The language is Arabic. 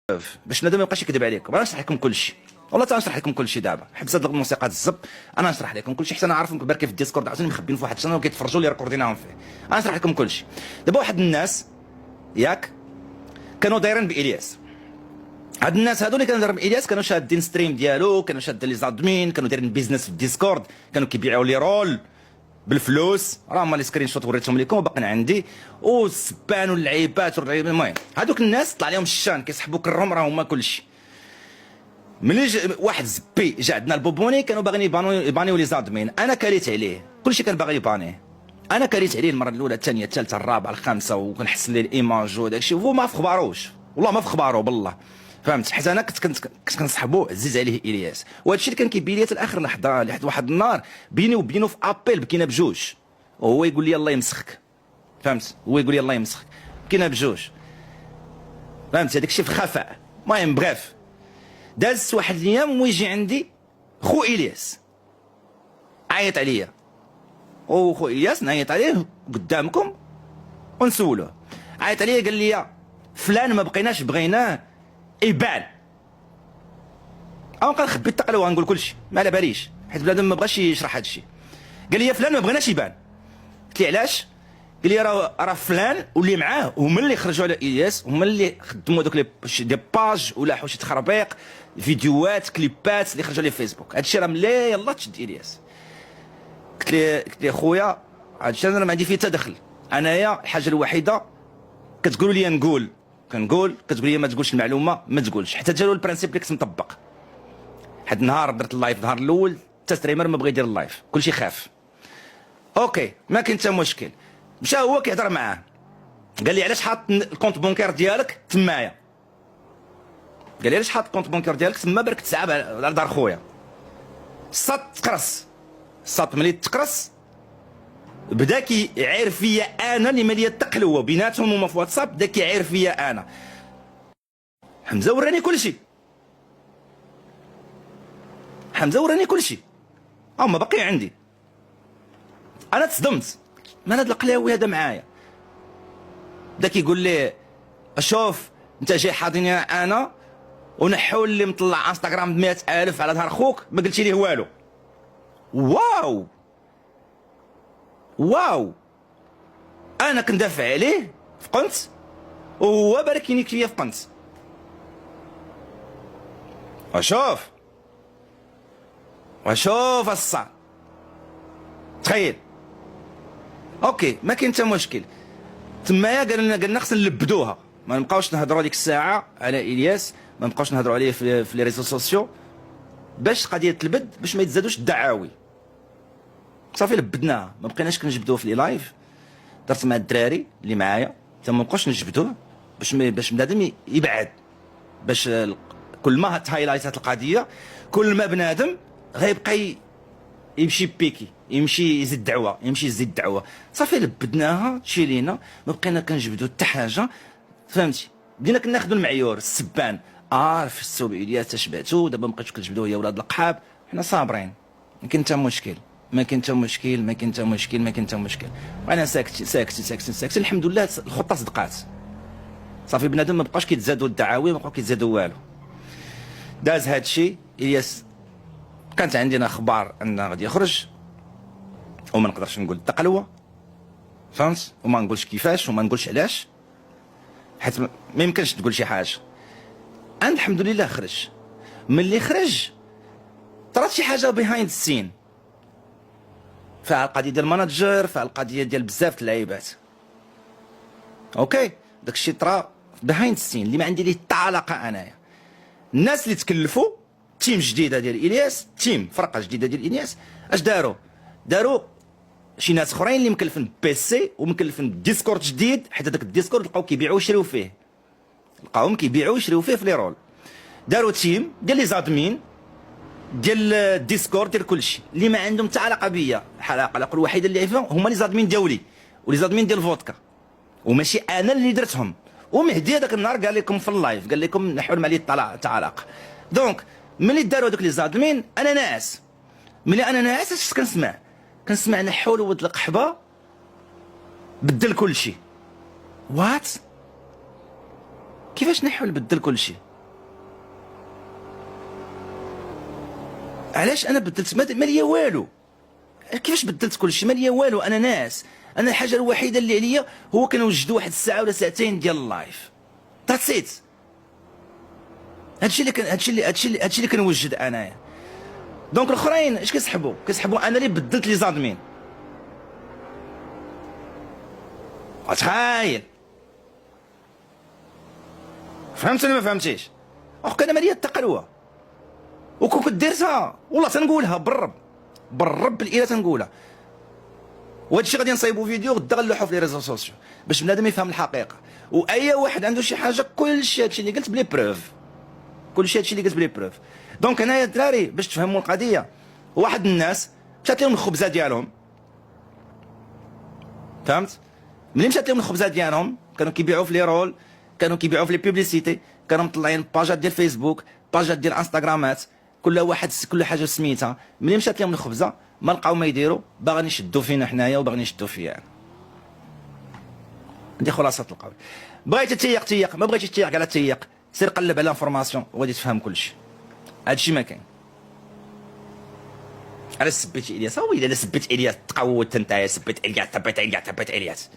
باش بنادم ما يبقاش يكذب عليكم. انا نشرح لكم كل شيء، والله تعالى نشرح لكم كل شيء دابا. حبس هاد الموسيقى الزب، انا نشرح لكم كل شيء حتى انا عارفهم بركي في الديسكورد عاوتاني مخبين في واحد الشانل وكيتفرجوا لي ريكورديناهم فيه. انا نشرح لكم كل شيء. دابا واحد الناس ياك كانوا دايرين بإلياس. هاد الناس هادو اللي كانوا دايرين بإلياس كانوا شادين ستريم ديالو، كانوا شادين لي زادمين، كانوا دايرين بيزنس في الديسكورد، كانوا كيبيعوا لي رول بالفلوس. راه هما لي سكرين شوت وريتهم لكم وباقيين عندي، والسبان واللعيبات واللعيبات. المهم هادوك الناس طلع لهم الشان كيسحبوا كرهم، راه هما كلشي. ملي واحد زبي جا عندنا البوبوني كانوا باغيين يبانيو لي زادمين، انا كريت عليه كلشي كان باغي يبانيه. انا كريت عليه المره الاولى الثانيه الثالثه الرابعه الخامسه، وكنحسن ليه الايماج وداك الشيء، وهو ما في خباروش، والله ما في خبارو بالله، فهمت؟ حيت انا كنت كنصحبو عزيز عليه الياس، وهذا الشيء اللي كان كيبين لي حتى لاخر لحظه، لحد واحد النهار بيني وبينه في ابيل بكينا بجوج، وهو يقول لي الله يمسخك، فهمت؟ هو يقول لي الله يمسخك، بكينا بجوج، فهمت؟ هذاك الشيء في خفاء. المهم بغيف داز واحد الايام ويجي عندي خو الياس عيط عليا، وخو الياس نعيط عليه قدامكم ونسولوه. عيط عليا قال لي فلان ما بقيناش بغيناه يبان. او نبقى نخبي التقلوه نقول كلشي ما على باليش، حيت بنادم ما بغاش يشرح هذا الشيء. قال لي فلان ما بغيناش يبان. قلت لي علاش؟ قال لي راه فلان واللي معاه هما اللي خرجوا على الياس، هما اللي خدموا دوك دي باج ولا شي تخربيق، فيديوهات كليبات اللي خرجوا على فيسبوك. هادشي راه ملي يلاه تشد الياس. قلت لي خويا هادشي انا ما عندي فيه تدخل، انايا الحاجه الوحيده كتقولوا لي نقول كنقول، كتقول لي ما تقولش المعلومه ما تقولش، حتى جالو البرانسيب اللي كنت مطبق. واحد النهار درت اللايف، النهار الاول حتى ستريمر ما بغى يدير اللايف، كلشي خاف. اوكي ما كاين حتى مشكل. مشى هو كيهضر معاه، قال لي علاش حاط الكونت بونكير ديالك تمايا؟ قال لي علاش حاط الكونت بونكير ديالك تما برك تسعب على دار خويا؟ الصاد تقرص، الصاد ملي تقرص بدا كيعاير فيا انا اللي ماليه التقلوه بيناتهم هما في واتساب، بدا كيعاير فيا انا. حمزه وراني كلشي، حمزه وراني كلشي، هما باقي عندي. انا تصدمت، مال هاد القلاوي هذا معايا؟ بدا كيقول لي شوف انت جاي حاضني انا ونحول اللي مطلع انستغرام ب 100,000 على ظهر خوك ما قلتي ليه والو. واو واو، انا كندافع عليه في قنت وهو بالك ينيك فيا في قنت. وشوف الصاد، تخيل. اوكي ما كاين حتى مشكل. تمايا قالنا خصنا نلبدوها، ما نبقاوش نهضروا ديك الساعه على الياس، ما نبقاوش نهضروا عليه في لي ريزو سوسيو باش القضيه تلبد، باش ما يتزادوش الدعاوي. صافي لبدناها، ما بقيناش كنجبدوه في لي لايف. درت مع الدراري اللي معايا حتى ما نبقاوش نجبدوه باش بنادم يبعد، باش كل ما هايلايتات القضيه كل ما بنادم غيبقى يمشي بيكي، يمشي يزيد دعوه، يمشي يزيد دعوه. صافي لبدناها تشيلينا، ما بقينا كنجبدوا حتى حاجه، فهمتي؟ بدينا كناخذوا المعيور السبان، في السوق الياس تشبعتو، دابا مابقيتوش كتجبدوه يا ولاد القحاب. حنا صابرين، ما كاين حتى مشكل، ما كاين حتى مشكل، ما كاين حتى مشكل، ما كاين حتى مشكل. وانا ساكت ساكت ساكت ساكت، الحمد لله الخطه صدقات. صافي بنادم ما بقاش كيتزادوا الدعاوي، ما بقاو كيتزادوا والو. داز هاد الشيء الياس، كانت عندنا اخبار انه غادي يخرج، وما نقدرش نقول التقلوه، فهمت؟ وما نقولش كيفاش وما نقولش علاش، حيت ما يمكنش تقول شي حاجه. انا الحمد لله خرج. ملي خرج طرات شي حاجه بيهايند السين، فيها القضيه ديال الماناجر، فيها القضيه ديال بزاف اللعيبات. اوكي داك الشيء طرا بيهايند السين اللي ما عندي ليه حتى علاقه انايا. الناس اللي تكلفوا تيم جديده ديال الياس، تيم فرقه جديده ديال الياس، اش داروا شي ناس اخرين اللي مكلفين بيسي ومكلفين ديسكورد جديد، حيت هذاك الديسكورد لقاو كيبيعوا ويشريو فيه، لقاوهم كيبيعوا ويشريو فيه في لي رول. داروا تيم ديال لي زادمين ديال الديسكورد ديال كلشي اللي ما عندهم حتى علاقه بيا. العلاقه الوحيده اللي عرفهم هما لي زادمين ديالي ولي زادمين ديال فودكا، وماشي انا اللي درتهم. ومهدي هذاك النهار قال لكم في اللايف، قال لكم نحول مع لي العلاقه. دونك ملي داروا دوك لي زادمين انا ناعس، ملي انا ناعس اش كنسمع نحول ولد القحبه بدل كلشي. وات كيفاش نحول بدل كلشي؟ علاش انا بدلت؟ ما ليا والو. كيفاش بدلت كل شيء؟ ما ليا والو، انا ناس. انا الحاجه الوحيده اللي عليا هو كنوجد واحد الساعه ولا ساعتين ديال اللايف، ذاتس ات. هادشي اللي كنوجد انايا. دونك الاخرين اش كيسحبوا انا اللي بدلت لي زادمين. تخيل، فهمت ولا ما فهمتيش؟ اخ انا ماليه التقلوه، وكون كنت ديرتها والله تنقولها بالرب الاله تنقولها. وهذا الشيء غادي نصايبوا فيديو غدا غنلوحوا في لي ريزو سوسيو باش بنادم يفهم الحقيقه. واي واحد عنده شي حاجه كلشي هادشي اللي قلت بلي بروف، كلشي هادشي اللي قلت بلي بروف. دونك هنايا الدراري باش تفهموا القضيه، واحد الناس مشات لهم الخبزه ديالهم، فهمت؟ ملي مشات لهم الخبزه ديالهم كانوا كيبيعوا في لي رول، كانوا كيبيعوا في لي بوبليسيتي، كانوا مطلعين باجات ديال فيسبوك، باجات ديال انستغرامات، كل حاجه سميتها. ملي مشات لهم الخبزه ما لقاو ما يديروا، باغيين يشدوا فينا حنايا وباغيين يشدوا فيا. دي خلاصه القول. بغيتي تيق، ما بغيتيش تيق على تيق، سير قلب على انفورماسيون وغادي تفهم كلشي. هادشي ما كاين. على سبيتي الياس، ويلي الا سبيت الياس تقوت انت، سبيت الياس.